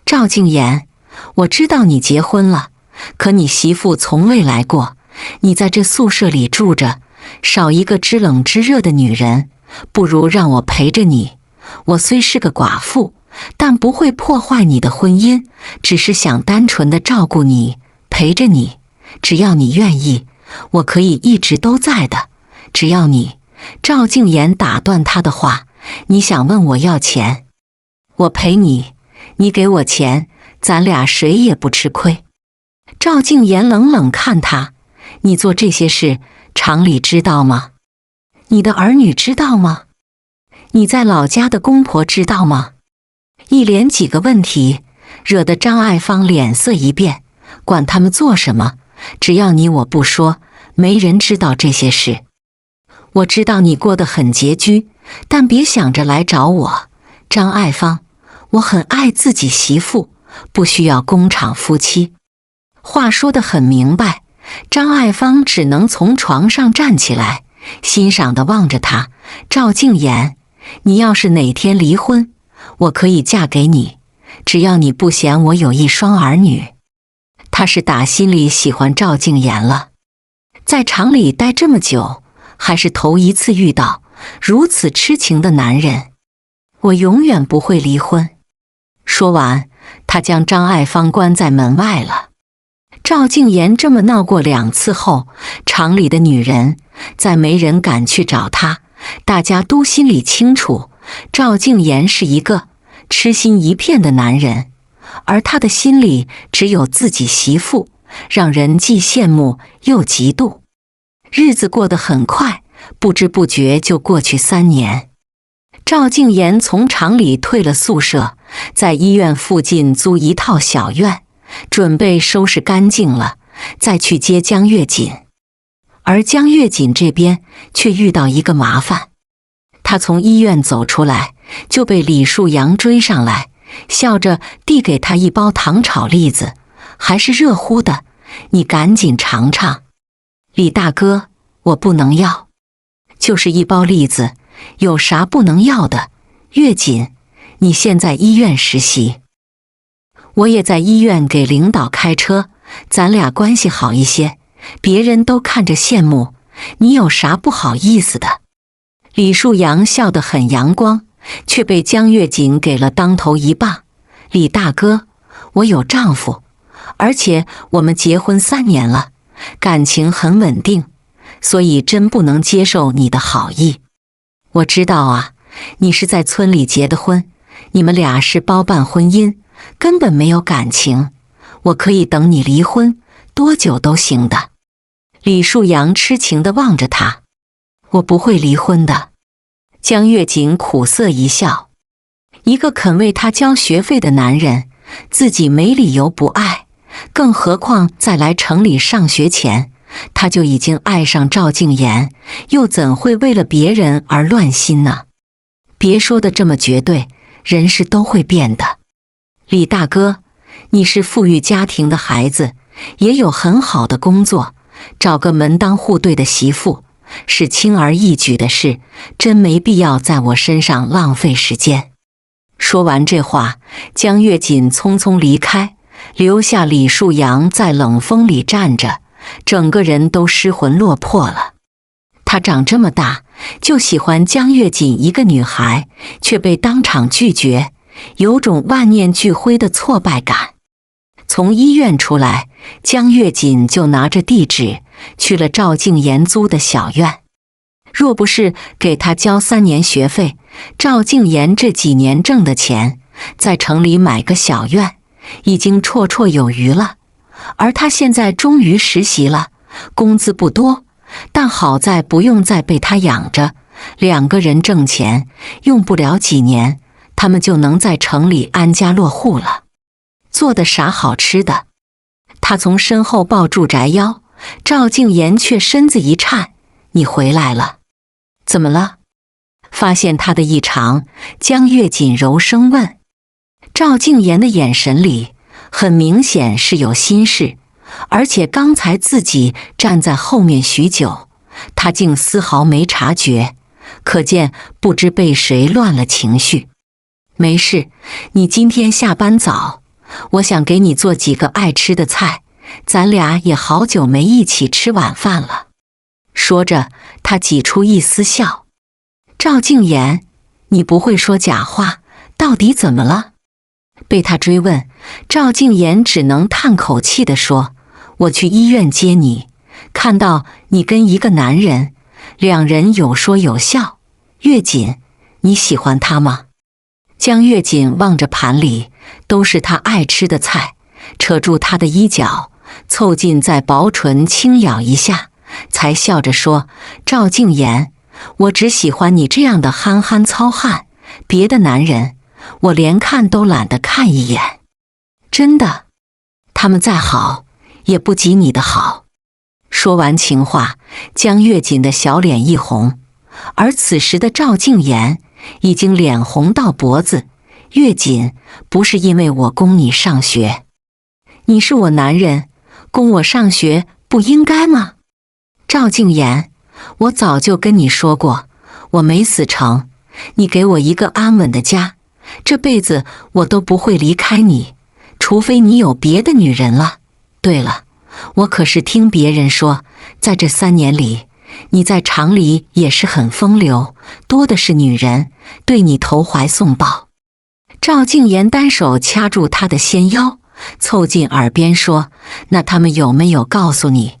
赵静言，我知道你结婚了，可你媳妇从未来过，你在这宿舍里住着，少一个知冷知热的女人，不如让我陪着你。我虽是个寡妇，但不会破坏你的婚姻，只是想单纯的照顾你，陪着你。只要你愿意，我可以一直都在的。只要你……赵静言打断他的话，你想问我要钱？我陪你，你给我钱，咱俩谁也不吃亏。赵静言冷冷看他，你做这些事，厂里知道吗？你的儿女知道吗？你在老家的公婆知道吗？一连几个问题，惹得张爱芳脸色一变，管他们做什么，只要你我不说，没人知道这些事。我知道你过得很拮据，但别想着来找我。张爱芳，我很爱自己媳妇，不需要工厂夫妻。话说得很明白，张爱芳只能从床上站起来，欣赏地望着他。赵静言，你要是哪天离婚，我可以嫁给你，只要你不嫌我有一双儿女。他是打心里喜欢赵静言了，在厂里待这么久，还是头一次遇到如此痴情的男人。我永远不会离婚。说完，他将张爱芳关在门外了。赵静言这么闹过2次后，厂里的女人再没人敢去找他，大家都心里清楚，赵静言是一个痴心一片的男人，而他的心里只有自己媳妇，让人既羡慕又嫉妒。日子过得很快，不知不觉就过去3年。赵静言从厂里退了宿舍，在医院附近租一套小院，准备收拾干净了，再去接江月锦。而江月锦这边却遇到一个麻烦，他从医院走出来，就被李树阳追上来，笑着递给他一包糖炒栗子，还是热乎的，你赶紧尝尝。李大哥，我不能要。就是一包栗子，有啥不能要的？月锦，你现在医院实习，我也在医院给领导开车，咱俩关系好一些，别人都看着羡慕，你有啥不好意思的？李树阳笑得很阳光，却被江月锦给了当头一棒。李大哥，我有丈夫，而且我们结婚3年了，感情很稳定，所以真不能接受你的好意。我知道啊，你是在村里结的婚，你们俩是包办婚姻，根本没有感情。我可以等你离婚，多久都行的。李树阳痴情地望着他，我不会离婚的。江月锦苦涩一笑，一个肯为他交学费的男人，自己没理由不爱，更何况在来城里上学前，他就已经爱上赵静言，又怎会为了别人而乱心呢？别说的这么绝对，人是都会变的。李大哥，你是富裕家庭的孩子，也有很好的工作，找个门当户对的媳妇是轻而易举的事，真没必要在我身上浪费时间。说完这话，江月锦匆匆离开，留下李树阳在冷风里站着，整个人都失魂落魄了。他长这么大就喜欢江月锦一个女孩，却被当场拒绝，有种万念俱灰的挫败感。从医院出来，江月锦就拿着地址去了赵静言租的小院。若不是给他交3年学费，赵静言这几年挣的钱，在城里买个小院已经绰绰有余了。而他现在终于实习了，工资不多，但好在不用再被他养着，2个人挣钱，用不了几年，他们就能在城里安家落户了。做的啥好吃的？他从身后抱住宅腰，赵静言却身子一颤，你回来了。怎么了？发现他的异常，江月锦柔声问。赵静言的眼神里很明显是有心事，而且刚才自己站在后面许久，他竟丝毫没察觉，可见不知被谁乱了情绪。没事，你今天下班早，我想给你做几个爱吃的菜，咱俩也好久没一起吃晚饭了。说着，他挤出一丝笑。赵静言，你不会说假话，到底怎么了？被他追问，赵静言只能叹口气地说，我去医院接你，看到你跟一个男人，2人有说有笑。月锦，你喜欢他吗？江月锦望着盘里都是他爱吃的菜，扯住他的衣角，凑近在薄唇轻咬一下，才笑着说，赵静言，我只喜欢你这样的憨憨糙汉，别的男人我连看都懒得看一眼。真的，他们再好也不及你的好。说完情话，江月锦的小脸一红，而此时的赵静言已经脸红到脖子。月锦，不是因为我供你上学，你是我男人，供我上学不应该吗？赵静言，我早就跟你说过，我没死成，你给我一个安稳的家，这辈子我都不会离开你，除非你有别的女人了。对了，我可是听别人说，在这3年里，你在厂里也是很风流，多的是女人对你投怀送抱。赵静言单手掐住他的纤腰，凑近耳边说，那他们有没有告诉你，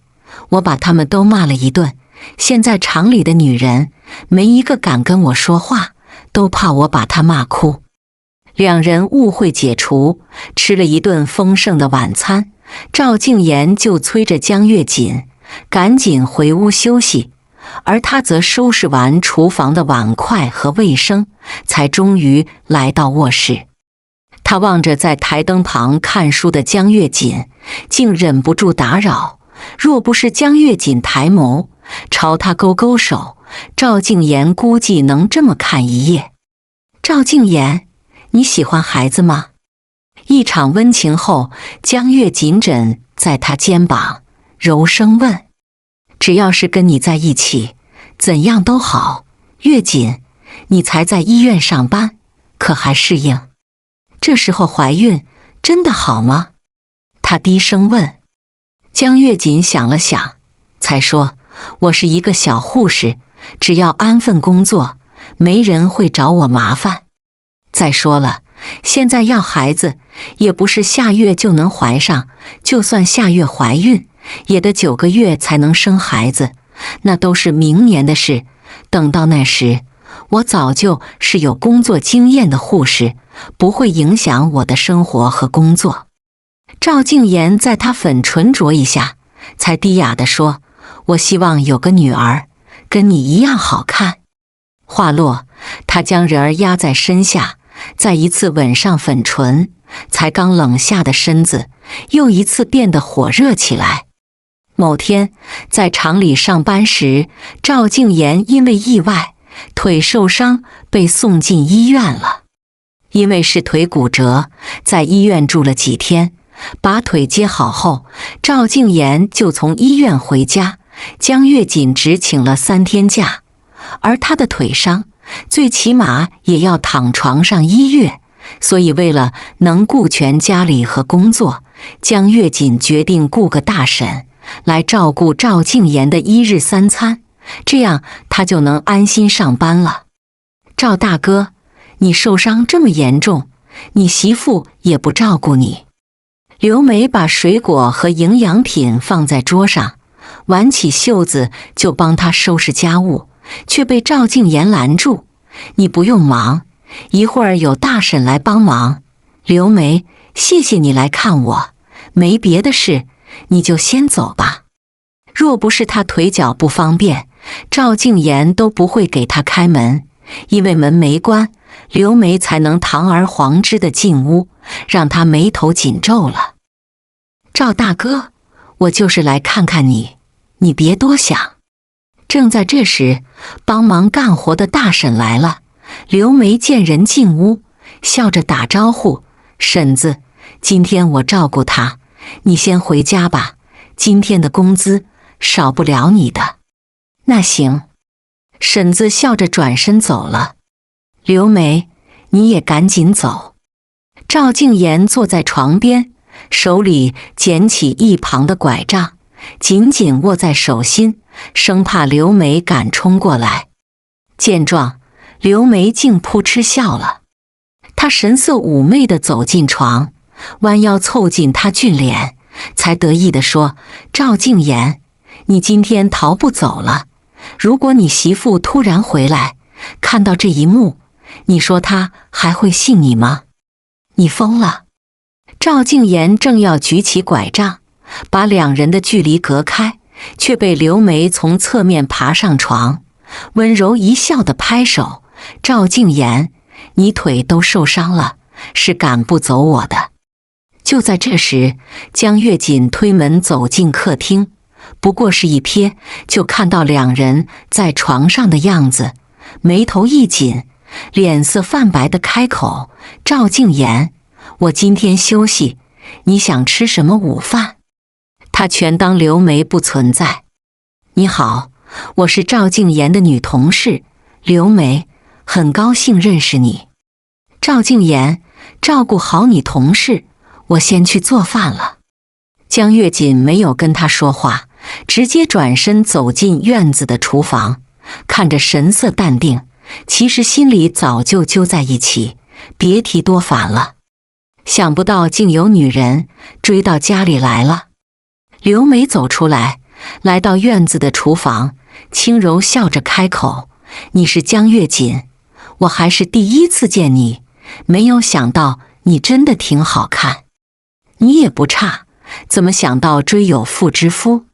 我把他们都骂了一顿，现在厂里的女人没一个敢跟我说话，都怕我把她骂哭。2人误会解除，吃了一顿丰盛的晚餐，赵静言就催着江月锦赶紧回屋休息，而他则收拾完厨房的碗筷和卫生，才终于来到卧室。他望着在台灯旁看书的江月锦，竟忍不住打扰。若不是江月锦抬眸朝他勾勾手，赵静言估计能这么看一夜。赵静言，你喜欢孩子吗？一场温情后，江月锦枕在他肩膀，柔声问。只要是跟你在一起，怎样都好。月锦，你才在医院上班，可还适应？这时候怀孕真的好吗？他低声问。江月锦想了想，才说，我是一个小护士，只要安分工作，没人会找我麻烦。再说了，现在要孩子也不是下月就能怀上，就算下月怀孕，也得9个月才能生孩子，那都是明年的事。等到那时，我早就是有工作经验的护士，不会影响我的生活和工作。赵静言在他粉唇啄一下，才低哑地说：“我希望有个女儿，跟你一样好看。”话落，他将人儿压在身下，再一次吻上粉唇，才刚冷下的身子又一次变得火热起来。某天在厂里上班时，赵静言因为意外腿受伤被送进医院了。因为是腿骨折，在医院住了几天，把腿接好后，赵静言就从医院回家，江月锦只请了3天假。而他的腿伤最起码也要躺床上1月，所以为了能顾全家里和工作，江月锦决定雇个大婶来照顾赵静言的1日3餐，这样他就能安心上班了。赵大哥，你受伤这么严重，你媳妇也不照顾你。刘梅把水果和营养品放在桌上，挽起袖子就帮他收拾家务，却被赵静言拦住：“你不用忙，一会儿有大婶来帮忙。刘梅，谢谢你来看我，没别的事，你就先走吧。”若不是他腿脚不方便，赵静言都不会给他开门，因为门没关，刘梅才能堂而皇之地进屋，让他眉头紧皱了。赵大哥，我就是来看看你，你别多想。正在这时，帮忙干活的大婶来了。刘梅见人进屋，笑着打招呼：“婶子，今天我照顾她，你先回家吧，今天的工资少不了你的。”“那行。”婶子笑着转身走了。“刘梅，你也赶紧走。”赵静言坐在床边，手里捡起一旁的拐杖，紧紧握在手心，生怕刘梅敢冲过来。见状，刘梅竟扑哧笑了。她神色妩媚地走进床，弯腰凑近他俊脸，才得意地说：“赵静言，你今天逃不走了。如果你媳妇突然回来，看到这一幕，你说她还会信你吗？你疯了。”赵静言正要举起拐杖，把2人的距离隔开，却被刘梅从侧面爬上床，温柔一笑地拍手：“赵静言，你腿都受伤了，是赶不走我的。”就在这时，江月锦推门走进客厅，不过是一瞥，就看到2人在床上的样子，眉头一紧，脸色泛白地开口：“赵静言，我今天休息，你想吃什么午饭？”他全当刘梅不存在。“你好，我是赵静言的女同事刘梅，很高兴认识你。”“赵静言，照顾好你同事，我先去做饭了。”江月锦没有跟他说话，直接转身走进院子的厨房，看着神色淡定，其实心里早就揪在一起，别提多烦了。想不到竟有女人追到家里来了。刘梅走出来，来到院子的厨房，轻柔笑着开口：“你是江月锦，我还是第一次见你，没有想到你真的挺好看。你也不差，怎么想到追有妇之夫？”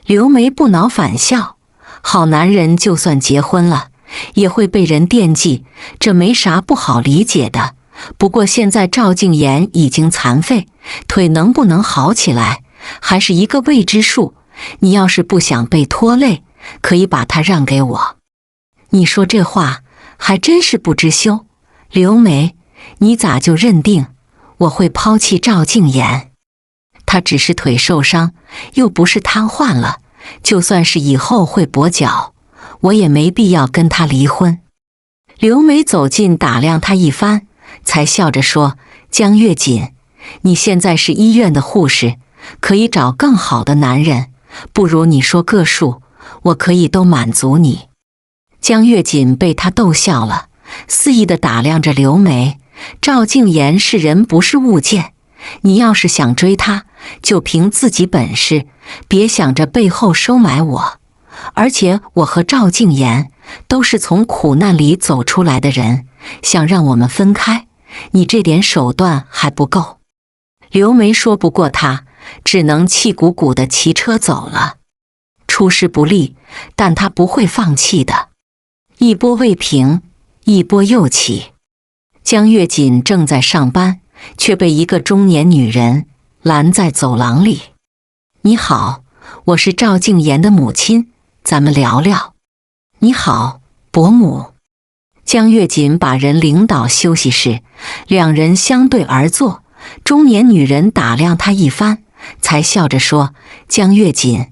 刘梅不恼反笑：“好男人就算结婚了，也会被人惦记，这没啥不好理解的。不过现在赵静言已经残废，腿能不能好起来，还是一个未知数。你要是不想被拖累，可以把它让给我。”“你说这话还真是不知羞。刘梅，你咋就认定我会抛弃赵静言？他只是腿受伤，又不是瘫痪了，就算是以后会跛脚，我也没必要跟他离婚。”刘梅走近打量他一番，才笑着说：“江月锦，你现在是医院的护士，可以找更好的男人，不如你说个数，我可以都满足你。”江月锦被他逗笑了，肆意地打量着刘梅。赵静言是人不是物件，你要是想追他，就凭自己本事，别想着背后收买我。而且我和赵静言都是从苦难里走出来的人，想让我们分开，你这点手段还不够。”刘梅说不过他，只能气鼓鼓地骑车走了。出师不利，但他不会放弃的。一波未平，一波又起。江月锦正在上班，却被一个中年女人拦在走廊里。“你好，我是赵静言的母亲，咱们聊聊。”“你好，伯母。”江月锦把人领到休息室，两人相对而坐。中年女人打量他一番，才笑着说：“江月锦，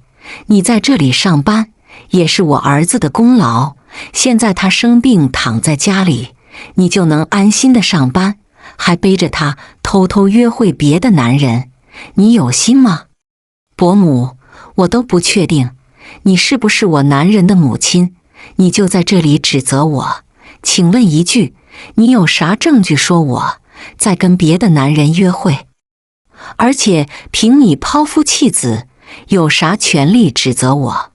你在这里上班，也是我儿子的功劳。现在他生病躺在家里，你就能安心的上班，还背着他偷偷约会别的男人，你有心吗？”“伯母，我都不确定，你是不是我男人的母亲，你就在这里指责我。请问一句，你有啥证据说我在跟别的男人约会？而且凭你抛夫弃子，有啥权利指责我？”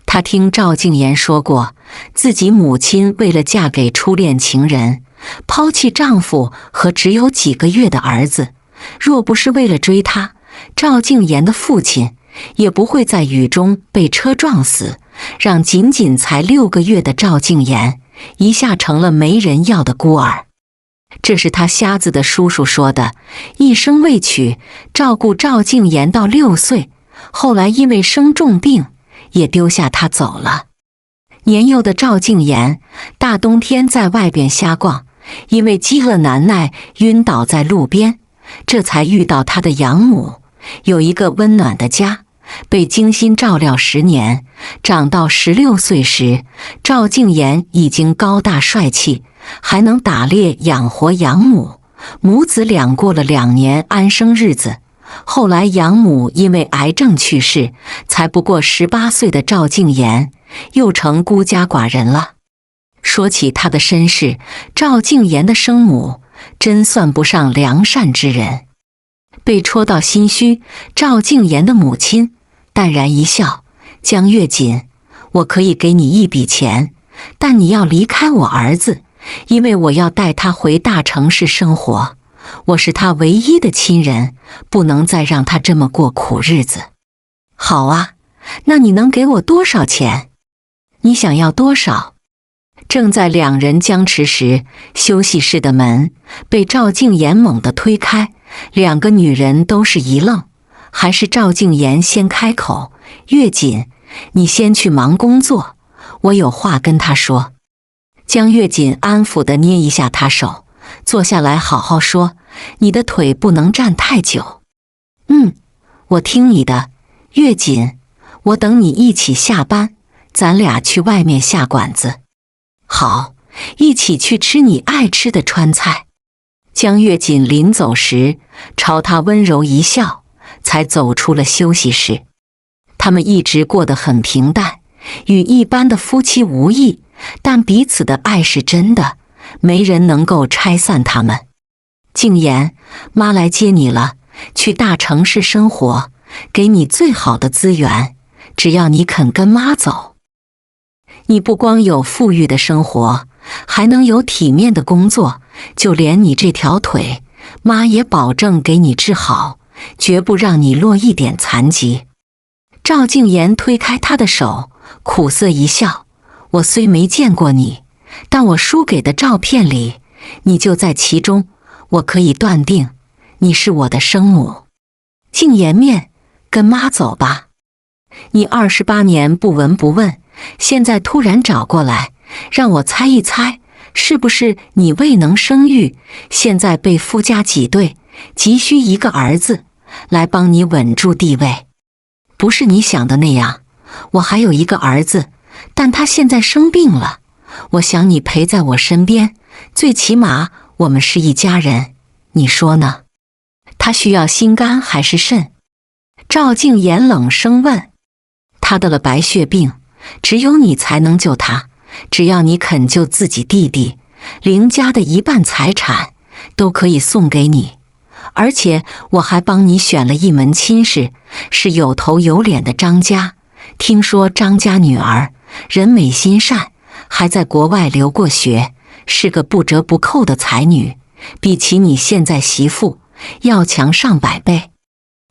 他听赵静言说过，自己母亲为了嫁给初恋情人，抛弃丈夫和只有几个月的儿子。若不是为了追他，赵静言的父亲也不会在雨中被车撞死，让仅仅才6个月的赵静言一下成了没人要的孤儿。这是他瞎子的叔叔说的，一生未娶，照顾赵静言到6岁，后来因为生重病，也丢下他走了。年幼的赵静言大冬天在外边瞎逛，因为饥饿难耐晕倒在路边，这才遇到他的养母，有一个温暖的家，被精心照料10年。长到16岁时，赵静言已经高大帅气，还能打猎养活养母，母子俩过了2年安生日子。后来养母因为癌症去世，才不过18岁的赵静言又成孤家寡人了。说起他的身世，赵静言的生母真算不上良善之人。被戳到心虚，赵静言的母亲淡然一笑：“江月锦，我可以给你一笔钱，但你要离开我儿子，因为我要带他回大城市生活。我是他唯一的亲人，不能再让他这么过苦日子。”“好啊，那你能给我多少钱？你想要多少？”正在两人僵持时，休息室的门被赵静言猛地推开，两个女人都是一愣，还是赵静言先开口：“月锦，你先去忙工作，我有话跟他说。”江月锦安抚地捏一下他手：“坐下来好好说，你的腿不能站太久。”“我听你的，月锦，我等你一起下班，咱俩去外面下馆子。”“好，一起去吃你爱吃的川菜。”江月锦临走时朝他温柔一笑，才走出了休息室。他们一直过得很平淡，与一般的夫妻无异，但彼此的爱是真的，没人能够拆散他们。“静言，妈来接你了，去大城市生活，给你最好的资源，只要你肯跟妈走。你不光有富裕的生活，还能有体面的工作，就连你这条腿，妈也保证给你治好，绝不让你落一点残疾。”赵静言推开他的手，苦涩一笑：“我虽没见过你，但我输给的照片里，你就在其中，我可以断定，你是我的生母。静言面，跟妈走吧。你28年不闻不问，现在突然找过来，让我猜一猜，是不是你未能生育，现在被夫家挤兑，急需一个儿子来帮你稳住地位？不是你想的那样，我还有一个儿子，但他现在生病了，我想你陪在我身边，最起码我们是一家人，你说呢？他需要心肝还是肾？”赵静言冷声问。“他得了白血病，只有你才能救他，只要你肯救自己弟弟，林家的1半财产都可以送给你，而且我还帮你选了一门亲事，是有头有脸的张家。听说张家女儿人美心善，还在国外留过学，是个不折不扣的才女，比起你现在媳妇要强上100倍。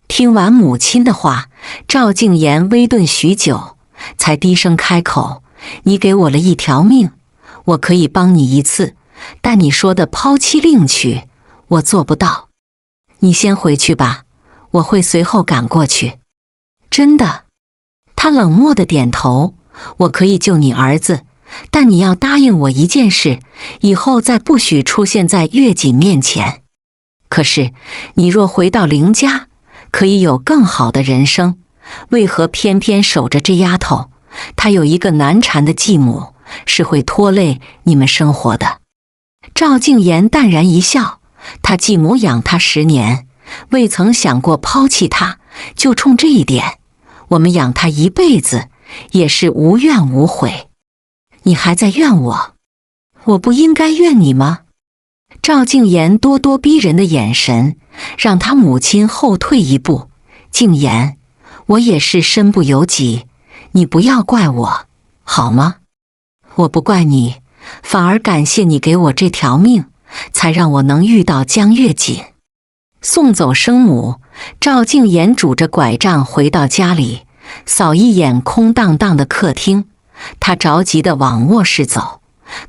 听完母亲的话，赵静言微顿许久，才低声开口：你给我了一条命，我可以帮你一次，但你说的抛妻另娶，我做不到。你先回去吧，我会随后赶过去。真的？他冷漠地点头。我可以救你儿子，但你要答应我一件事，以后再不许出现在月锦面前。可是你若回到林家，可以有更好的人生，为何偏偏守着这丫头？她有一个难缠的继母，是会拖累你们生活的。赵静言淡然一笑，他继母养他10年，未曾想过抛弃他，就冲这一点，我们养他一辈子，也是无怨无悔。你还在怨我？我不应该怨你吗？赵静言咄咄逼人的眼神，让他母亲后退一步。静言，我也是身不由己，你不要怪我，好吗？我不怪你，反而感谢你给我这条命，才让我能遇到江月锦。送走生母，赵静言拄着拐杖回到家里，扫一眼空荡荡的客厅，他着急地往卧室走，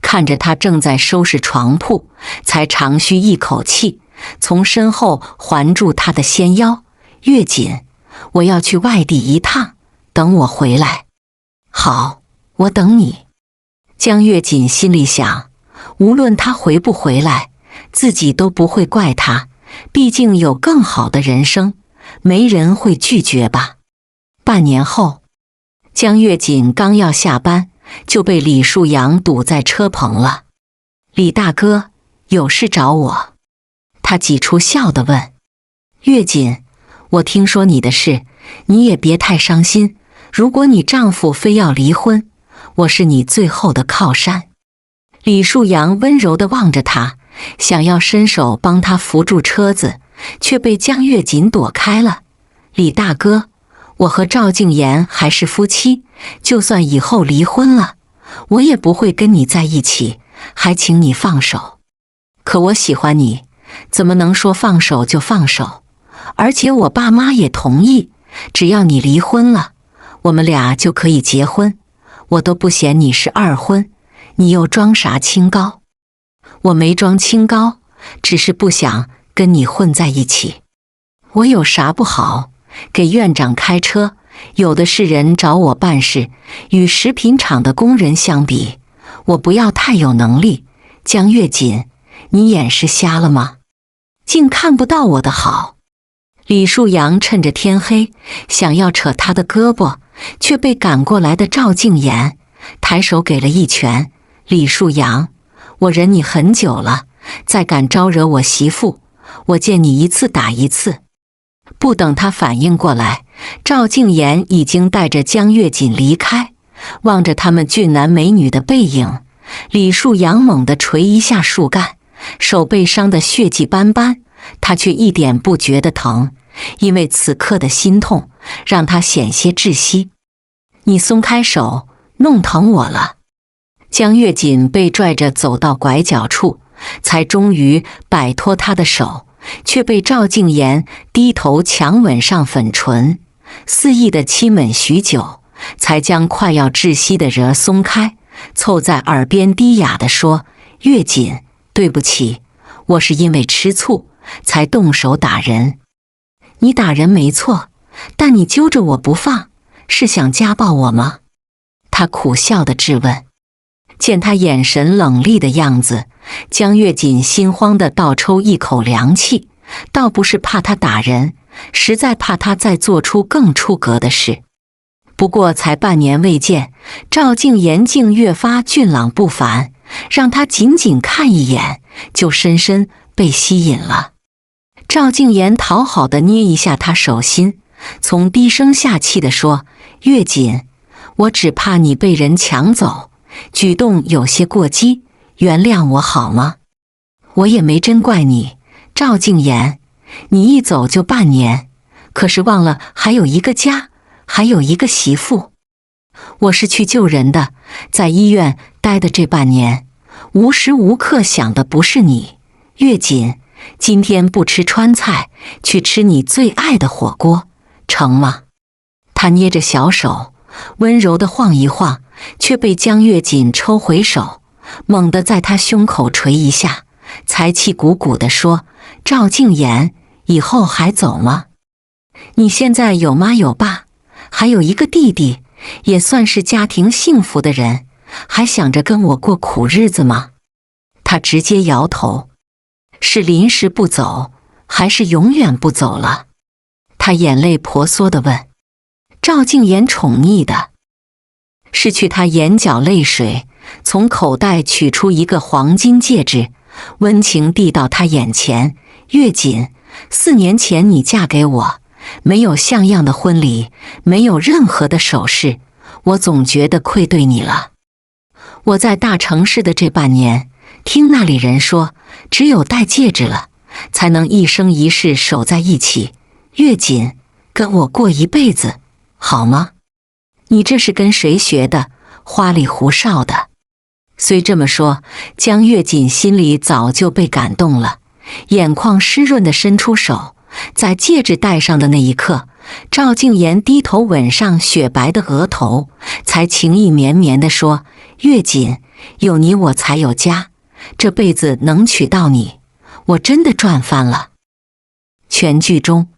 看着他正在收拾床铺，才长吁一口气，从身后环住他的纤腰。月锦，我要去外地一趟，等我回来。好，我等你。江月锦心里想，无论他回不回来，自己都不会怪他，毕竟有更好的人生，没人会拒绝吧。半年后，江月锦刚要下班，就被李树阳堵在车棚了。李大哥，有事找我？他挤出笑地问。月锦，我听说你的事，你也别太伤心，如果你丈夫非要离婚，我是你最后的靠山。李树阳温柔地望着他，想要伸手帮他扶住车子，却被江月锦躲开了。李大哥，我和赵静言还是夫妻，就算以后离婚了，我也不会跟你在一起，还请你放手。可我喜欢你，怎么能说放手就放手？而且我爸妈也同意，只要你离婚了，我们俩就可以结婚，我都不嫌你是二婚，你又装啥清高？我没装清高，只是不想跟你混在一起。我有啥不好？给院长开车，有的是人找我办事，与食品厂的工人相比，我不要太有能力。江月锦，你眼是瞎了吗？竟看不到我的好。李树阳趁着天黑，想要扯他的胳膊，却被赶过来的赵静言抬手给了一拳。李树阳，我忍你很久了，再敢招惹我媳妇，我见你一次打一次。不等他反应过来，赵静言已经带着江月锦离开。望着他们俊男美女的背影，李树阳猛地捶一下树干，手背伤得血迹斑斑，他却一点不觉得疼，因为此刻的心痛让他险些窒息。你松开手，弄疼我了。江月锦被拽着走到拐角处，才终于摆脱他的手，却被赵静言低头强吻上粉唇，肆意的亲吻许久，才将快要窒息的人松开，凑在耳边低哑地说：月锦，对不起，我是因为吃醋才动手打人。你打人没错，但你揪着我不放，是想家暴我吗？他苦笑地质问。见他眼神冷厉的样子，江月锦心慌地倒抽一口凉气，倒不是怕他打人，实在怕他再做出更出格的事。不过才半年未见，赵静言竟越发俊朗不凡，让他仅仅看一眼就深深被吸引了。赵静言讨好地捏一下他手心，从低声下气地说：月锦，我只怕你被人抢走，举动有些过激，原谅我好吗？我也没真怪你。赵静言，你一走就半年，可是忘了还有一个家，还有一个媳妇。我是去救人的，在医院待的这半年，无时无刻想的不是你。月锦，今天不吃川菜，去吃你最爱的火锅，成吗？他捏着小手，温柔地晃一晃，却被江月锦抽回手，猛地在他胸口捶一下，才气鼓鼓地说：赵静言，以后还走吗？你现在有妈有爸，还有一个弟弟，也算是家庭幸福的人，还想着跟我过苦日子吗？他直接摇头。是临时不走，还是永远不走了？他眼泪婆娑地问。赵静言宠溺的拭去他眼角泪水，从口袋取出一个黄金戒指，温情递到他眼前。月锦，4年前你嫁给我，没有像样的婚礼，没有任何的首饰，我总觉得愧对你了。我在大城市的这半年，听那里人说，只有戴戒指了，才能一生一世守在一起。月锦，跟我过一辈子，好吗？你这是跟谁学的？花里胡哨的。虽这么说，江月锦心里早就被感动了，眼眶湿润地伸出手，在戒指戴上的那一刻，赵静言低头吻上雪白的额头，才情意绵绵地说：月锦，有你我才有家，这辈子能娶到你，我真的赚翻了。全剧终。